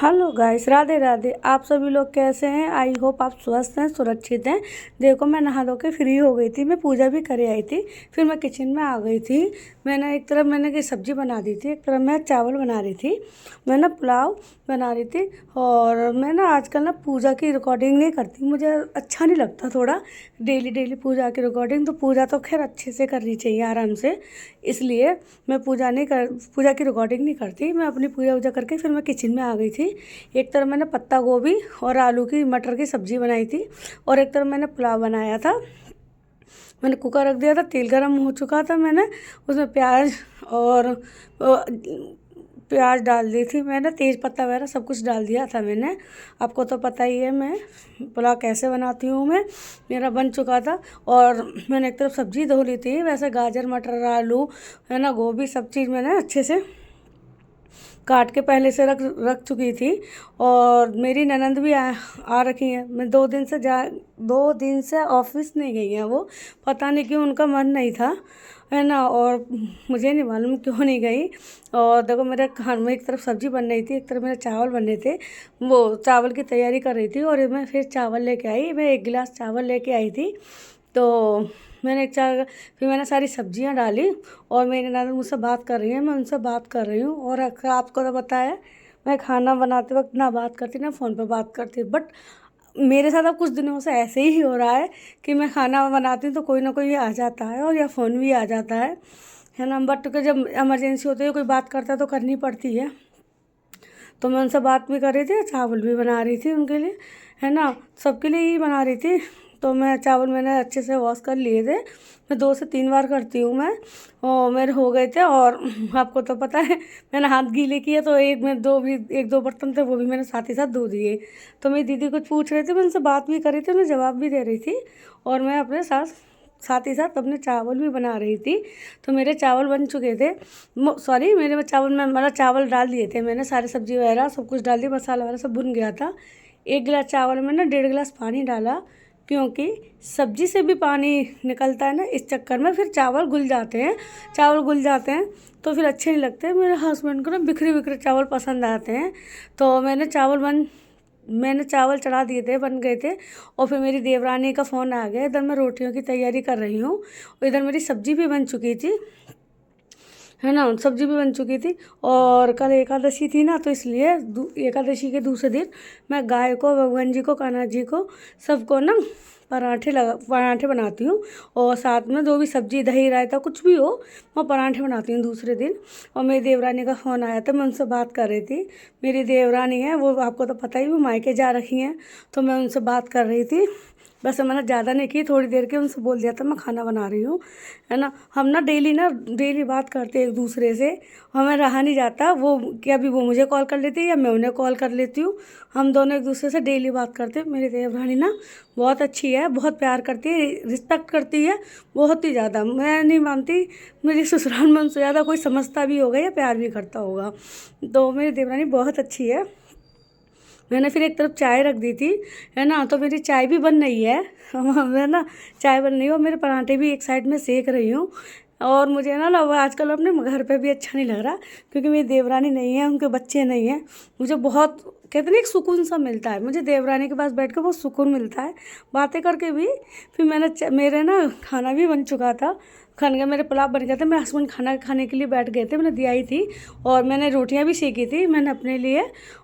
Hello guys, Radhe Radhe. आप सभी लोग कैसे हैं? आई होप आप स्वस्थ हैं, सुरक्षित हैं। देखो, मैं नहा धो के फ्री हो गई थी। मैं पूजा भी करे आई थी। फिर मैं किचन में आ गई थी। मैंने एक तरफ की सब्जी बना दी थी, एक तरफ मैं चावल बना रही थी। मैं ना पुलाव बना रही थी। और मैं ना आजकल ना पूजा की रिकॉर्डिंग नहीं करती, मुझे अच्छा नहीं लगता थोड़ा डेली डेली पूजा की रिकॉर्डिंग। तो पूजा तो खैर अच्छे से करनी चाहिए, आराम से। इसलिए मैं पूजा की रिकॉर्डिंग नहीं करती। मैं अपनी पूजा वूजा करके फिर मैं किचन में आ गई थी। एक तरफ मैंने पत्ता गोभी और आलू की मटर की सब्ज़ी बनाई थी, और एक तरफ मैंने पुलाव बनाया था। मैंने कुकर रख दिया था, तेल गरम हो चुका था। मैंने उसमें प्याज डाल दी थी। मैंने तेज़ पत्ता वगैरह सब कुछ डाल दिया था मैंने। आपको तो पता ही है मैं पुलाव कैसे बनाती हूँ। मेरा बन चुका था। और मैंने एक तरफ सब्ज़ी धो ली थी। वैसे गाजर मटर आलू है ना, गोभी सब चीज़ मैंने अच्छे से काट के पहले से रख चुकी थी। और मेरी ननंद भी आ रखी हैं। मैं 2 दिन से ऑफिस नहीं गई हैं वो। पता नहीं क्यों, उनका मन नहीं था, है ना। और मुझे नहीं मालूम क्यों नहीं गई। और देखो, मेरे घर में एक तरफ सब्ज़ी बन रही थी, एक तरफ मेरे चावल बनने थे। वो चावल की तैयारी कर रही थी, और मैं फिर चावल लेके आई। मैं 1 गिलास चावल लेके आई थी। तो फिर मैंने सारी सब्जियां डाली। और मेरी ननद मुझसे बात कर रही है, मैं उनसे बात कर रही हूँ। और आपको तो पता है, मैं खाना बनाते वक्त ना बात करती ना फ़ोन पे बात करती। बट मेरे साथ अब कुछ दिनों से ऐसे ही हो रहा है कि मैं खाना बनाती हूँ तो कोई ना कोई आ जाता है, और या फ़ोन भी आ जाता है ना। बट जब इमरजेंसी होती है, कोई बात करता है तो करनी पड़ती है। तो मैं उनसे बात भी कर रही थी, चावल भी बना रही थी उनके लिए, है ना। सबके लिए ही बना रही थी। तो चावल मैंने अच्छे से वॉश कर लिए थे। मैं 2 से 3 बार करती हूँ मैं। और मेरे हो गए थे। और आपको तो पता है, मैंने हाथ गीले किए तो एक दो बर्तन थे, वो भी मैंने साथ ही साथ धो दिए। तो मेरी दीदी कुछ पूछ रही थी, मैं उनसे बात भी कर रही थी, उन्हें जवाब भी दे रही थी। और मैं अपने साथ ही साथ अपने चावल भी बना रही थी। तो मेरे चावल बन चुके थे। सॉरी, मेरे चावल में मतलब चावल डाल दिए थे मैंने, सारे सब्जी वगैरह सब कुछ डाल दिया, मसाला वगैरह सब भुन गया था। 1 गिलास चावल में ना 1.5 गिलास पानी डाला, क्योंकि सब्जी से भी पानी निकलता है ना। इस चक्कर में फिर चावल घुल जाते हैं तो फिर अच्छे नहीं लगते। मेरे हस्बैंड को ना बिखरे बिखरे चावल पसंद आते हैं। तो मैंने चावल चढ़ा दिए थे, बन गए थे। और फिर मेरी देवरानी का फ़ोन आ गया। इधर मैं रोटियों की तैयारी कर रही हूँ, और इधर मेरी सब्ज़ी भी बन चुकी थी, है ना। सब्ज़ी भी बन चुकी थी। और कल एकादशी थी ना, तो इसलिए एकादशी के दूसरे दिन मैं गाय को, भगवान जी को, कान्हा जी को, सबको ना पराठे बनाती हूँ। और साथ में जो भी सब्ज़ी दही रायता कुछ भी हो, मैं पराठे बनाती हूँ दूसरे दिन। और मेरी देवरानी का फ़ोन आया था, मैं उनसे बात कर रही थी। मेरी देवरानी है वो, आपको तो पता ही, वो मायके जा रखी हैं। तो मैं उनसे बात कर रही थी। बस मैंने ज़्यादा नहीं की, थोड़ी देर के उनसे बोल दिया था मैं खाना बना रही हूँ, है ना। हम ना डेली बात करते हैं एक दूसरे से, हमें रहा नहीं जाता। वो क्या, अभी वो मुझे कॉल कर लेती है या मैं उन्हें कॉल कर लेती हूँ। हम दोनों एक दूसरे से डेली बात करते हैं। मेरी देवरानी ना बहुत अच्छी है, बहुत प्यार करती है, रिस्पेक्ट करती है बहुत ही ज़्यादा। मैं नहीं मानती मेरी ससुराल में उनसे ज़्यादा कोई समझता भी होगा या प्यार भी करता होगा। तो मेरी देवरानी बहुत अच्छी है। मैंने फिर एक तरफ चाय रख दी थी, है ना। तो मेरी चाय भी बन रही है, है ना। चाय बन रही है, और मेरे पराठे भी एक साइड में सेक रही हूँ। और मुझे ना आजकल अपने घर पे भी अच्छा नहीं लग रहा, क्योंकि मेरी देवरानी नहीं है, उनके बच्चे नहीं हैं। मुझे बहुत, कहते हैं, एक सुकून सा मिलता है। मुझे देवरानी के पास बैठ के बहुत सुकून मिलता है, बातें करके भी। फिर मेरे ना खाना भी बन चुका था। खाने मेरे पुलाव बन गया था। मेरे हस्बैंड खाना खाने के लिए बैठ गए थे, मैंने दिया ही थी। और मैंने रोटियां भी सेकी थी, मैंने अपने लिए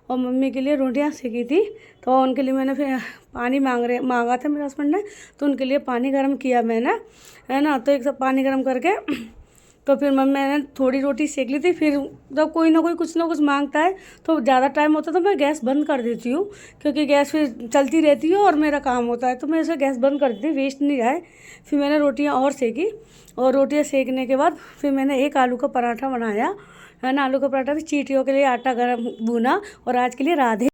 और मम्मी के लिए रोटियां सेकी थी। तो उनके लिए मैंने फिर पानी मांगा था मेरे हस्बैंड ने, तो उनके लिए पानी गर्म किया मैंने, है ना। तो एक सब पानी गर्म करके तो फिर मैंने थोड़ी रोटी सेक ली थी। फिर जब कोई ना कोई कुछ ना कुछ मांगता है तो ज़्यादा टाइम होता है, तो मैं गैस बंद कर देती हूँ, क्योंकि गैस फिर चलती रहती है और मेरा काम होता है। तो मैं इसे गैस बंद कर देती हूँ, वेस्ट नहीं जाए। फिर मैंने रोटियाँ और सेकी, और रोटियाँ सेकने के बाद फिर मैंने एक आलू का पराठा बनाया, है ना। आलू का पराठा भी चींटियों के लिए आटा गरम गूना। और आज के लिए राधे।